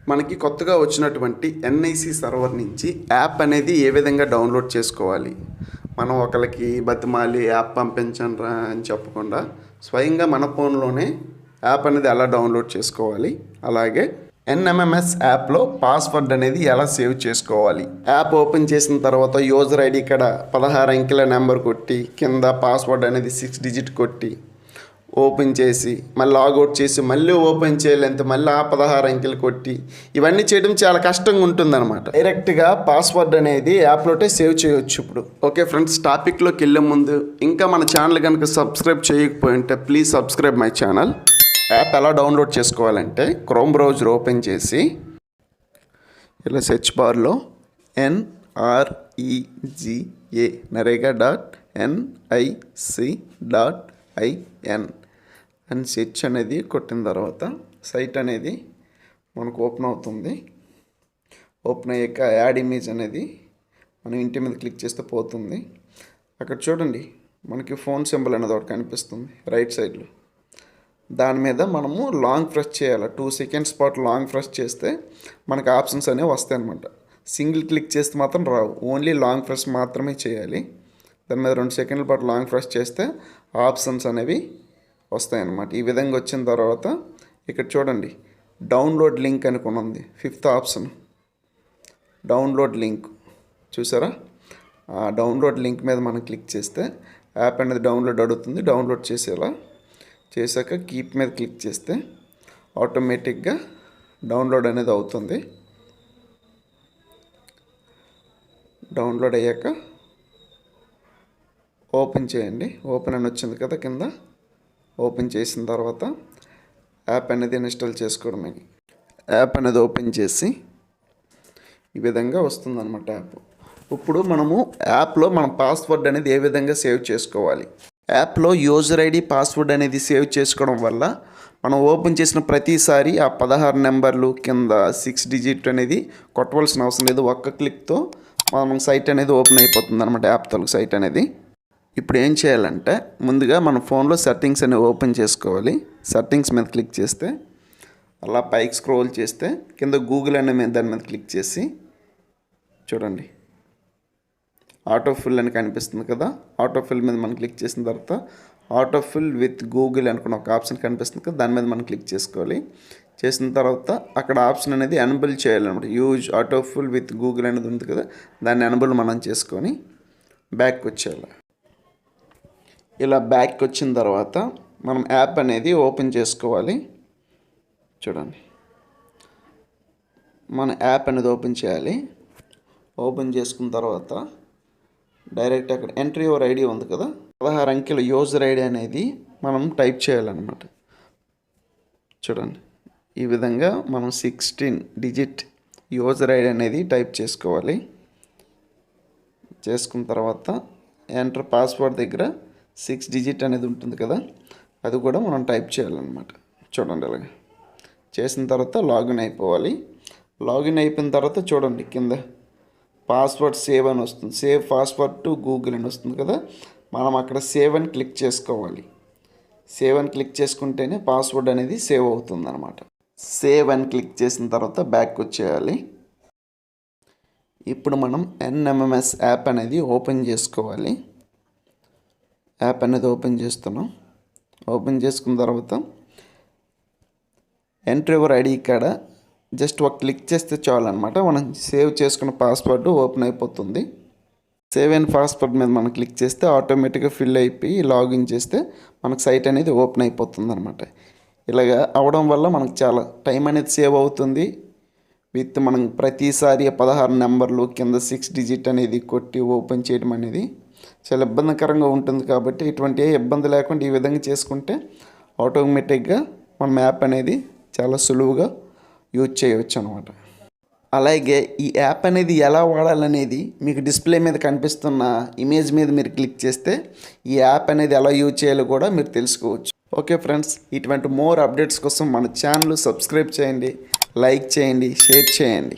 మనకి కొత్తగా వచ్చినటువంటి ఎన్ఐసి సర్వర్ నుంచి యాప్ అనేది ఏ విధంగా డౌన్లోడ్ చేసుకోవాలి, మనం ఒకరికి బతిమాలి యాప్ పంపించండి అని చెప్పకుండా స్వయంగా మన ఫోన్లోనే యాప్ అనేది ఎలా డౌన్లోడ్ చేసుకోవాలి, అలాగే ఎన్ఎంఎంఎస్ యాప్లో పాస్వర్డ్ అనేది ఎలా సేవ్ చేసుకోవాలి. యాప్ ఓపెన్ చేసిన తర్వాత యూజర్ ఐడి ఇక్కడ 16 అంకెల నెంబర్ కొట్టి కింద పాస్వర్డ్ అనేది 6 డిజిట్ కొట్టి ఓపెన్ చేసి మళ్ళీ లాగౌట్ చేసి మళ్ళీ ఓపెన్ చేయాలంటే మళ్ళీ ఆ 16 అంకెలు కొట్టి ఇవన్నీ చేయడం చాలా కష్టంగా ఉంటుందన్నమాట. డైరెక్ట్గా పాస్వర్డ్ అనేది యాప్లోనే సేవ్ చేయవచ్చు. ఇప్పుడు ఓకే ఫ్రెండ్స్, టాపిక్లోకి వెళ్ళే ముందు ఇంకా మన ఛానల్ కనుక సబ్స్క్రైబ్ చేయకపోయింటే please subscribe my channel. App ఎలా డౌన్లోడ్ చేసుకోవాలంటే క్రోమ్ బ్రౌజర్ ఓపెన్ చేసి ఇలా సెర్చ్ బార్లో NREGA NREGA.NIC.IN అని సెర్చ్ అనేది కొట్టిన తర్వాత సైట్ అనేది మనకు ఓపెన్ అవుతుంది. ఓపెన్ అయ్యాక యాడ్ ఇమేజ్ అనేది మనం ఇంటి మీద క్లిక్ చేస్తే పోతుంది. అక్కడ చూడండి మనకి ఫోన్ సింబల్ అనేది ఒకటి కనిపిస్తుంది రైట్ సైడ్లో. దాని మీద మనము లాంగ్ ప్రెస్ చేయాలి. 2 సెకండ్స్ పాటు లాంగ్ ప్రెస్ చేస్తే మనకు ఆప్షన్స్ అనేవి వస్తాయి అన్నమాట. సింగిల్ క్లిక్ చేస్తే మాత్రం రావు, ఓన్లీ లాంగ్ ప్రెస్ మాత్రమే చేయాలి. దాని మీద 2 సెకండ్ల పాటు లాంగ్ ప్రెస్ చేస్తే ఆప్షన్స్ అనేవి వస్తాయి అన్నమాట. ఈ విధంగా వచ్చిన తర్వాత ఇక్కడ చూడండి డౌన్లోడ్ లింక్ అనుకుని ఉంది, 5th ఆప్షన్ డౌన్లోడ్ లింక్ చూసారా. ఆ డౌన్లోడ్ లింక్ మీద మనం క్లిక్ చేస్తే యాప్ అనేది డౌన్లోడ్ అడుగుతుంది. డౌన్లోడ్ చేసేలా చేశాక కీప్ మీద క్లిక్ చేస్తే ఆటోమేటిక్గా డౌన్లోడ్ అనేది అవుతుంది. డౌన్లోడ్ అయ్యాక ఓపెన్ చేయండి. ఓపెన్ అని వచ్చింది కదా కింద. ఓపెన్ చేసిన తర్వాత యాప్ అనేది ఇన్స్టాల్ చేసుకోవడమే. యాప్ అనేది ఓపెన్ చేసి ఈ విధంగా వస్తుందన్నమాట యాప్. ఇప్పుడు మనము యాప్లో మన పాస్వర్డ్ అనేది ఏ విధంగా సేవ్ చేసుకోవాలి. యాప్లో యూజర్ ఐడి పాస్వర్డ్ అనేది సేవ్ చేసుకోవడం వల్ల మనం ఓపెన్ చేసిన ప్రతిసారి ఆ 16 నెంబర్లు కింద 6 డిజిట్ అనేది కొట్టవలసిన అవసరం లేదు. ఒక్క క్లిక్తో మనం సైట్ అనేది ఓపెన్ అయిపోతుంది అనమాట, యాప్ తలకు సైట్ అనేది. ఇప్పుడు ఏం చేయాలంటే ముందుగా మన ఫోన్లో సెట్టింగ్స్ అనేవి ఓపెన్ చేసుకోవాలి. సెట్టింగ్స్ మీద క్లిక్ చేస్తే అలా పైకి స్క్రోల్ చేస్తే కింద గూగుల్ అనే దాని మీద క్లిక్ చేసి చూడండి ఆటోఫిల్ అని కనిపిస్తుంది కదా. ఆటోఫిల్ మీద మనం క్లిక్ చేసిన తర్వాత ఆటోఫిల్ విత్ గూగుల్ అనుకున్న ఒక ఆప్షన్ కనిపిస్తుంది కదా, దాని మీద మనం క్లిక్ చేసుకోవాలి. చేసిన తర్వాత అక్కడ ఆప్షన్ అనేది ఎనబుల్ చేయాలన్నమాట. యూజ్ ఆటోఫిల్ విత్ గూగుల్ అనేది ఉంది కదా, దాన్ని ఎనబుల్ మనం చేసుకొని బ్యాక్ వచ్చేయాలి. ఇలా బ్యాక్ వచ్చిన తర్వాత మనం యాప్ అనేది ఓపెన్ చేసుకోవాలి. చూడండి మన యాప్ అనేది ఓపెన్ చేయాలి. ఓపెన్ చేసుకున్న తర్వాత డైరెక్ట్ అక్కడ ఎంట్రీ యువర్ ఐడి ఉంది కదా, 16 అంకెల యూజర్ ఐడి అనేది మనం టైప్ చేయాలన్నమాట. చూడండి ఈ విధంగా మనం 16 డిజిట్ యూజర్ ఐడి అనేది టైప్ చేసుకోవాలి. చేసుకున్న తర్వాత ఎంటర్ పాస్వర్డ్ దగ్గర 6 డిజిట్ అనేది ఉంటుంది కదా, అది కూడా మనం టైప్ చేయాలన్నమాట. చూడండి అలాగే చేసిన తర్వాత లాగిన్ అయిపోవాలి. లాగిన్ అయిపోయిన తర్వాత చూడండి కింద పాస్వర్డ్ సేవ్ అని వస్తుంది. సేవ్ పాస్వర్డ్ టు గూగుల్ అని వస్తుంది కదా, మనం అక్కడ సేవ్ అని క్లిక్ చేసుకోవాలి. సేవ్ అని క్లిక్ చేసుకుంటేనే పాస్వర్డ్ అనేది సేవ్ అవుతుంది అనమాట. సేవ్ అని క్లిక్ చేసిన తర్వాత బ్యాక్ వచ్చేయాలి. ఇప్పుడు మనం ఎన్ఎంఎంఎస్ యాప్ అనేది ఓపెన్ చేసుకోవాలి. యాప్ అనేది ఓపెన్ చేస్తున్నాం. ఓపెన్ చేసుకున్న తర్వాత ఎంటర్ యువర్ ఐడి కాడ జస్ట్ ఒక క్లిక్ చేస్తే చాలన్నమాట, మనం సేవ్ చేసుకున్న పాస్వర్డ్ ఓపెన్ అయిపోతుంది. సేవ్ అండ్ పాస్వర్డ్ మీద మనం క్లిక్ చేస్తే ఆటోమేటిక్గా ఫిల్ అయిపోయి లాగిన్ చేస్తే మనకు సైట్ అనేది ఓపెన్ అయిపోతుంది అనమాట. ఇలాగ అవడం వల్ల మనకు చాలా టైం అనేది సేవ్ అవుతుంది. విత్ మనం ప్రతిసారి 16 నెంబర్లు కింద 6 డిజిట్ అనేది కొట్టి ఓపెన్ చేయడం అనేది చాలా ఇబ్బందికరంగా ఉంటుంది. కాబట్టి ఇటువంటి ఇబ్బంది లేకుండా ఈ విధంగా చేసుకుంటే ఆటోమేటిక్గా మన యాప్ అనేది చాలా సులువుగా యూజ్ చేయవచ్చు అనమాట. అలాగే ఈ యాప్ అనేది ఎలా వాడాలనేది మీకు డిస్ప్లే మీద కనిపిస్తున్న ఇమేజ్ మీద మీరు క్లిక్ చేస్తే ఈ యాప్ అనేది ఎలా యూజ్ చేయాలో కూడా మీరు తెలుసుకోవచ్చు. ఓకే ఫ్రెండ్స్, ఇటువంటి మోర్ అప్డేట్స్ కోసం మన ఛానల్ సబ్స్క్రైబ్ చేయండి, లైక్ చేయండి, షేర్ చేయండి.